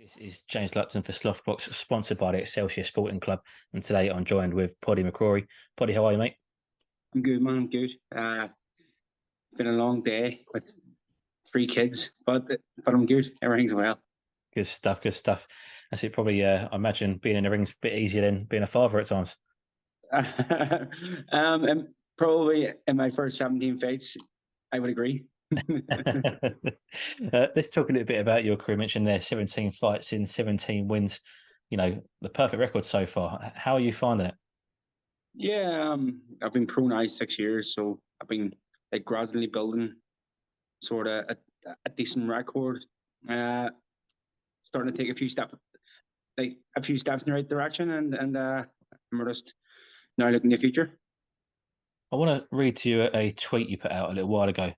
This is James Lupton for Slothbox, sponsored by the Excelsior Sporting Club. And today I'm joined with Pody McCrory. Poddy, how are you, mate? I'm good, man. I'm good. It's been a long day with three kids, but I'm good. Everything's well. Good stuff, good stuff. That's it. Probably, I imagine being in the ring's a bit easier than being a father at times. And probably in my first 17 fights, I would agree. Let's talk a little bit about your career. You mentioned there 17 fights in 17 wins. You know, the perfect record so far. How are you finding it? Yeah, I've been pro now 6 years, so I've been like gradually building sort of a decent record. Uh, Starting to take a few steps in the right direction, and we're just now looking in the future. I want to read to you a tweet you put out a little while ago.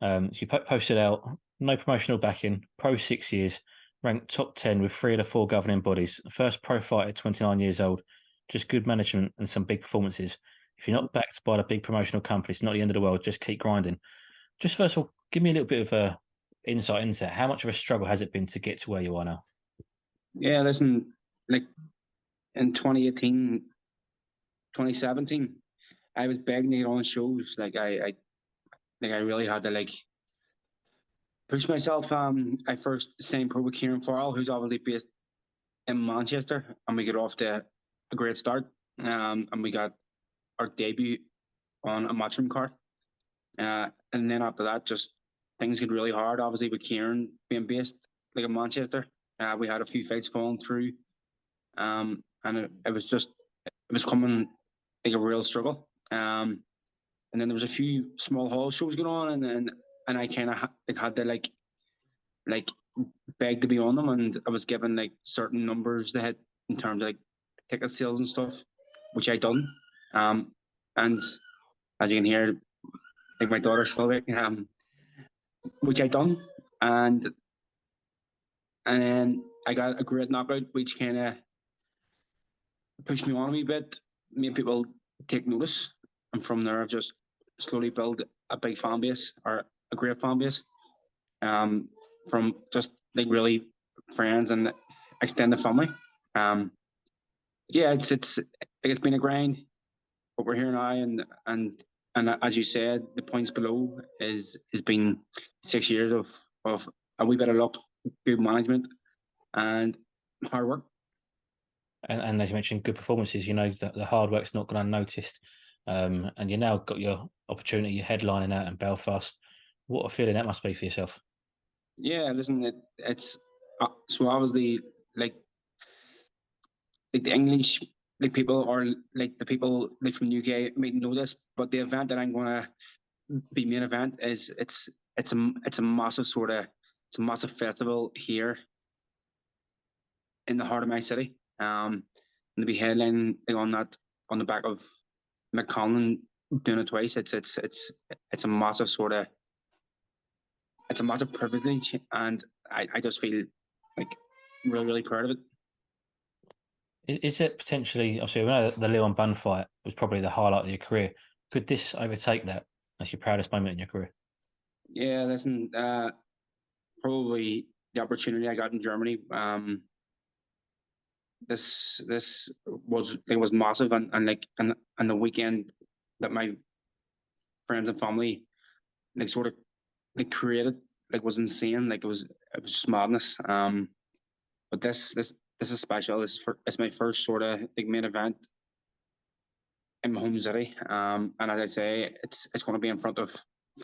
So you posted out no promotional backing, pro 6 years, ranked top 10 with three of the four governing bodies. First pro fight at 29 years old, just good management and some big performances. If you're not backed by the big promotional companies, it's not the end of the world. Just keep grinding. Just first of all, give me a little bit of insight into how much of a struggle has it been to get to where you are now? Yeah, listen, like in 2018, 2017, I was begging to get on shows. I really had to push myself. I first signed pro with Kieran Farrell, who's obviously based in Manchester, and we got off to a great start. And we got our debut on a matchroom card. And then after that, just things get really hard. Obviously, with Kieran being based like in Manchester, we had a few fights falling through. And it was coming like a real struggle. And then there was a few small hall shows going on, and I kind of had to like beg to be on them, and I was given like certain numbers they had in terms of like ticket sales and stuff, which I done. And as you can hear, like my daughter's still like, which I done, and and then I got a great knockout, which kind of pushed me on a wee bit, made people take notice, and from there I've just slowly built a big fan base or a great fan base, from just like really friends and extended family. Um, yeah, it's been a grind, but we're here now, and as you said, the points below is has been 6 years of a wee bit of luck, good management, and hard work. And as you mentioned, good performances. You know that the hard work's not gone unnoticed. And you now got your opportunity, you're headlining out in Belfast. What a feeling that must be for yourself. Yeah, listen, it's so obviously like the English like people or like the people like from the UK might know this, but the event that I'm gonna be main event is it's a massive it's a massive festival here in the heart of my city. And to be headlining like, on that on the back of McConnell doing it twice, it's a massive it's a massive privilege, and I just feel like really proud of it. Is it potentially, obviously, we know that the Leon Bunn fight was probably the highlight of your career. Could this overtake that as your proudest moment in your career? Yeah, listen, probably the opportunity I got in Germany. This was it was massive, and the weekend that my friends and family like sort of like created like was insane. Like it was just madness. But this is special. It's my first sort of like main event in my home city. And as I say, it's going to be in front of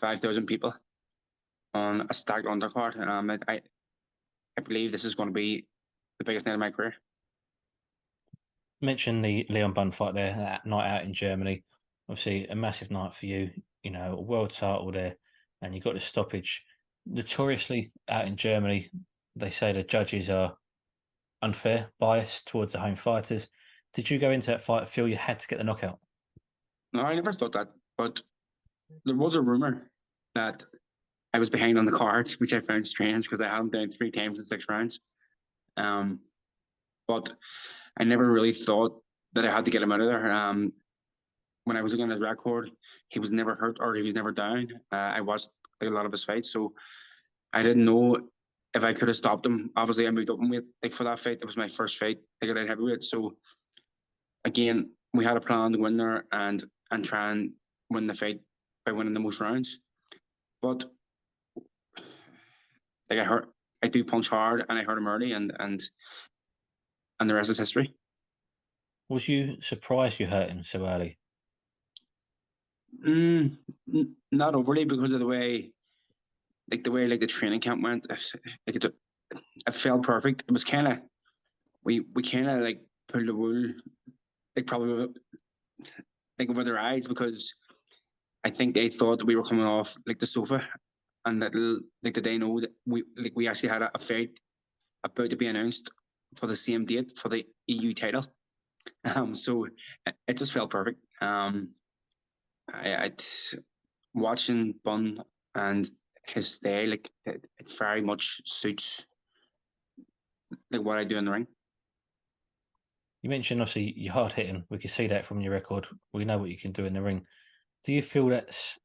5,000 people on a stacked undercard. I believe this is going to be the biggest night of my career. Mention the Leon Bunn fight there, that night out in Germany. Obviously, a massive night for you. You know, a world title there, and you got the stoppage. Notoriously, out in Germany, they say the judges are unfair, biased towards the home fighters. Did you go into that fight feel you had to get the knockout? No, I never thought that, but there was a rumor that I was behind on the cards, which I found strange because I had him down three times in 6 rounds. Um, but I never really thought that I had to get him out of there. When I was looking at his record, he was never hurt or he was never down. I watched like, a lot of his fights, so I didn't know if I could have stopped him, obviously I moved up in weight like for that fight. It was my first fight like at light heavyweight. So again, we had a plan to win there and try and win the fight by winning the most rounds. But like I do punch hard and I hurt him early, and the rest is history. Was you surprised you hurt him so early? Not overly because of the way the training camp went. Like it felt perfect. It was kind of we kind of like pulled the wool like probably like over their eyes because I think they thought that we were coming off like the sofa, and that like did they know that we actually had a fight about to be announced for the same date for the EU title. So it just felt perfect. I watching Bun and his style, like it very much suits like what I do in the ring. You mentioned obviously you're hard hitting. We can see that from your record. We know what you can do in the ring. Do you feel that's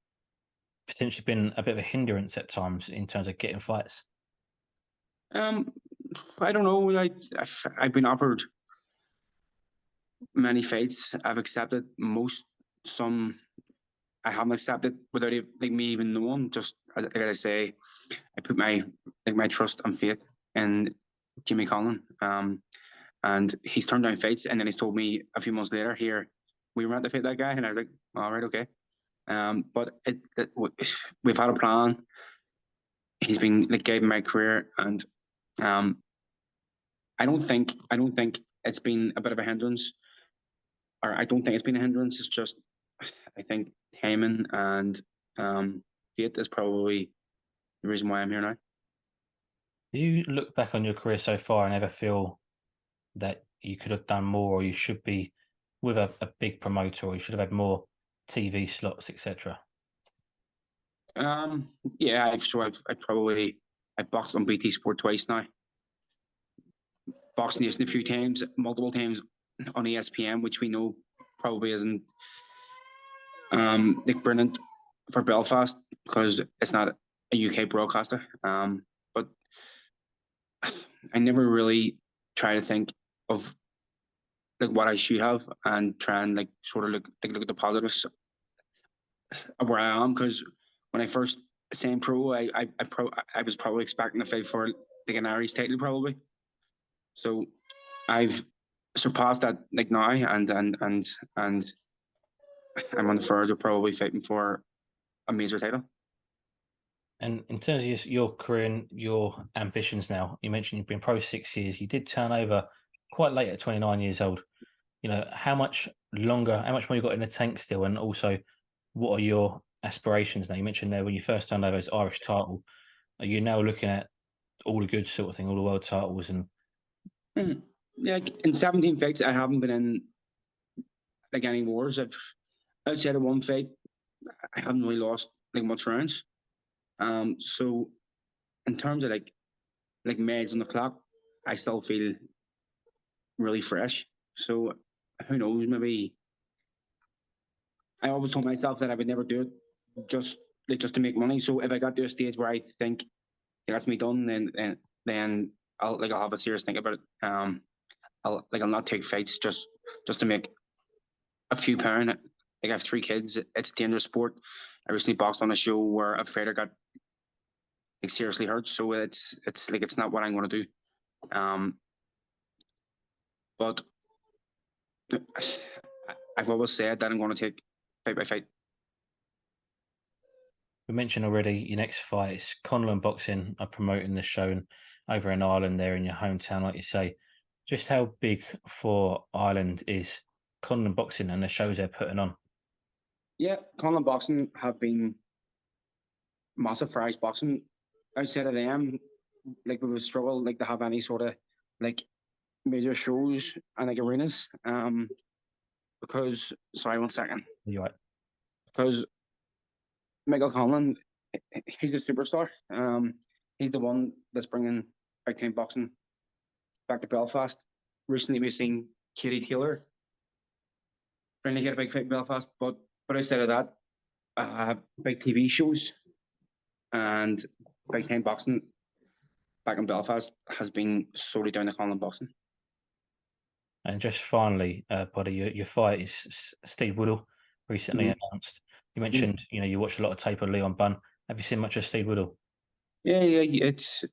potentially been a bit of a hindrance at times in terms of getting fights? Um, I don't know. I've been offered many fights. I've accepted most. Some I haven't accepted without like me even knowing. Just like I say, I put my trust and faith in Jimmy Conlon. And he's turned down fights, and then he's told me a few months later, here we were meant to fight that guy, and I was like, all right, okay. But we've had a plan. He's been like guiding my career, and I don't think it's been a bit of a hindrance, or I don't think it's been a hindrance. It's just I think timing and fate is probably the reason why I'm here now. Do you look back on your career so far and ever feel that you could have done more, or you should be with a big promoter, or you should have had more TV slots, etc.? Yeah, I boxed on BT Sport twice now. Boxing Nation a few times, multiple times on ESPN, which we know probably isn't like brilliant for Belfast because it's not a UK broadcaster. But I never really try to think of like what I should have and try and like sort of look at the positives of where I am, because when I first signed pro, I was probably expecting to fight for like an Irish title probably. So I've surpassed that like now, and I'm on the verge of probably fighting for a major title. And in terms of your career and your ambitions now, you mentioned you've been pro 6 years. You did turn over quite late at 29 years old. You know, how much longer, how much more you got in the tank still? And also, what are your aspirations now? You mentioned there when you first turned over as Irish title. Are you now looking at all the good sort of thing, all the world titles? And Yeah, in 17 fights, I haven't been in like any wars. Outside of one fight, I haven't really lost like much rounds. So in terms of like meds on the clock, I still feel really fresh. So who knows? Maybe I always told myself that I would never do it just to make money. So if I got to a stage where I think that's me done, then I'll have a serious think about it. I'll not take fights just to make a few pound. Like I have 3 kids. It's a dangerous sport. I recently boxed on a show where a fighter got like seriously hurt. So it's not what I'm going to do. But I've always said that I'm going to take fight by fight. we mentioned already your next fight is Conlon Boxing are promoting the show over in Ireland there in your hometown, like you say. Just how big for Ireland is Conlon Boxing and the shows they're putting on? Yeah, Conlon Boxing have been massive for Irish boxing. Outside of them, like we would struggle like to have any sort of like major shows and like arenas. Because sorry, 1 second. You're right. Because Michael Conlon, he's a superstar. He's the one that's bringing big time boxing back to Belfast. Recently, we've seen Katie Taylor finally get a big fight in Belfast, but outside of that, big TV shows and big time boxing back in Belfast has been solely down to Conlan boxing. And just finally, buddy, your fight is Steed Woodhall, recently Mm-hmm. announced. You mentioned, you watch a lot of tape on Leon Bunn. Have you seen much of Steed Woodhall? Yeah. It's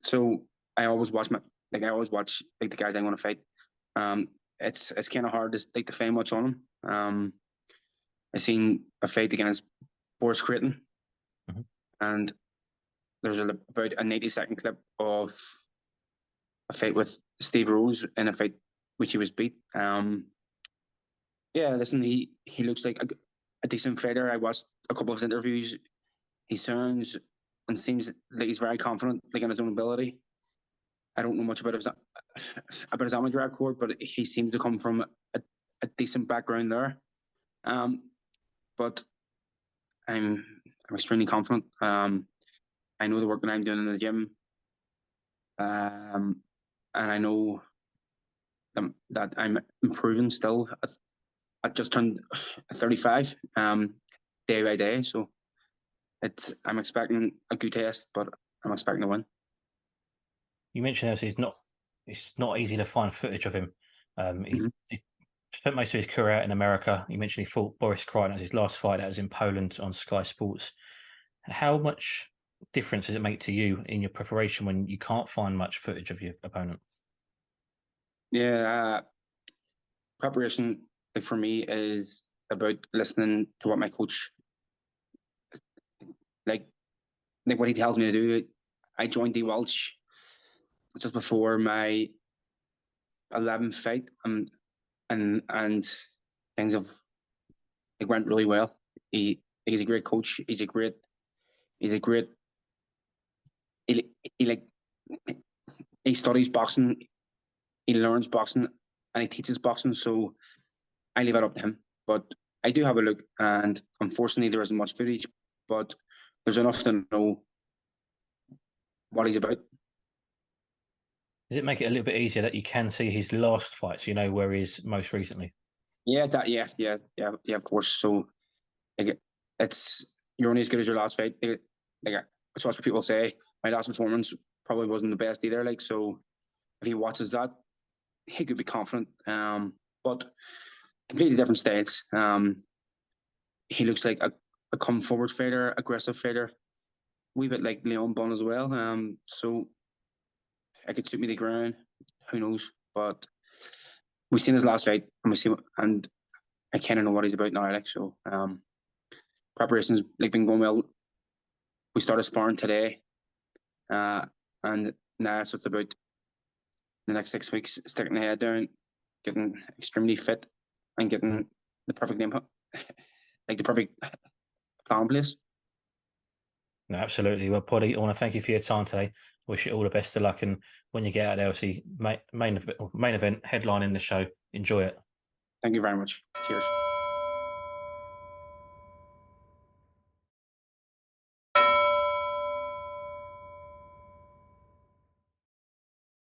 so I always watch I always watch like the guys I want to fight. Um, it's kind of hard to like to find much on him. I seen a fight against Boris Creighton, Mhm. and there's about a 90-second clip of a fight with Steve Rose in a fight which he was beat. Yeah, listen, he looks like a decent fighter. I watched a couple of his interviews. He sounds and seems like he's very confident, like in his own ability. I don't know much about his amateur record, but he seems to come from a decent background there. But I'm extremely confident. I know the work that I'm doing in the gym, and I know that I'm improving still. I just turned 35, day by day. So I'm expecting a good test, but I'm expecting to win. You mentioned this, it's not easy to find footage of him. Mm-hmm. He spent most of his career out in America. You mentioned he fought Boris Crichton as his last fight. That was in Poland on Sky Sports. How much difference does it make to you in your preparation when you can't find much footage of your opponent? Yeah, preparation like for me is about listening to what my coach like what he tells me to do. I joined D Welch just before my 11th fight, and things have went really well. He's a great coach. He's a great he, he like he studies boxing, he learns boxing, and he teaches boxing. So I leave it up to him. But I do have a look, and unfortunately, there isn't much footage, but there's enough to know what he's about. Does it make it a little bit easier that you can see his last fight, so you know where he is most recently? Yeah, of course. So like, it's you're only as good as your last fight. That's what people say. My last performance probably wasn't the best either. Like so, if he watches that, he could be confident. But completely different styles. He looks like a come forward fighter, aggressive fighter, wee bit like Leon Bunn as well. So it could suit me the ground. Who knows? But we've seen his last fight, and and I kind of know what he's about now. Like so, preparations been going well. We started sparring today, uh, and now it's just about the next 6 weeks sticking the head down, getting extremely fit, and getting the perfect name, like the perfect plan in place. No, absolutely. Well, Poddy, I want to thank you for your time today. Wish you all the best of luck, and when you get out there, obviously main event headline in the show. Enjoy it. Thank you very much. Cheers.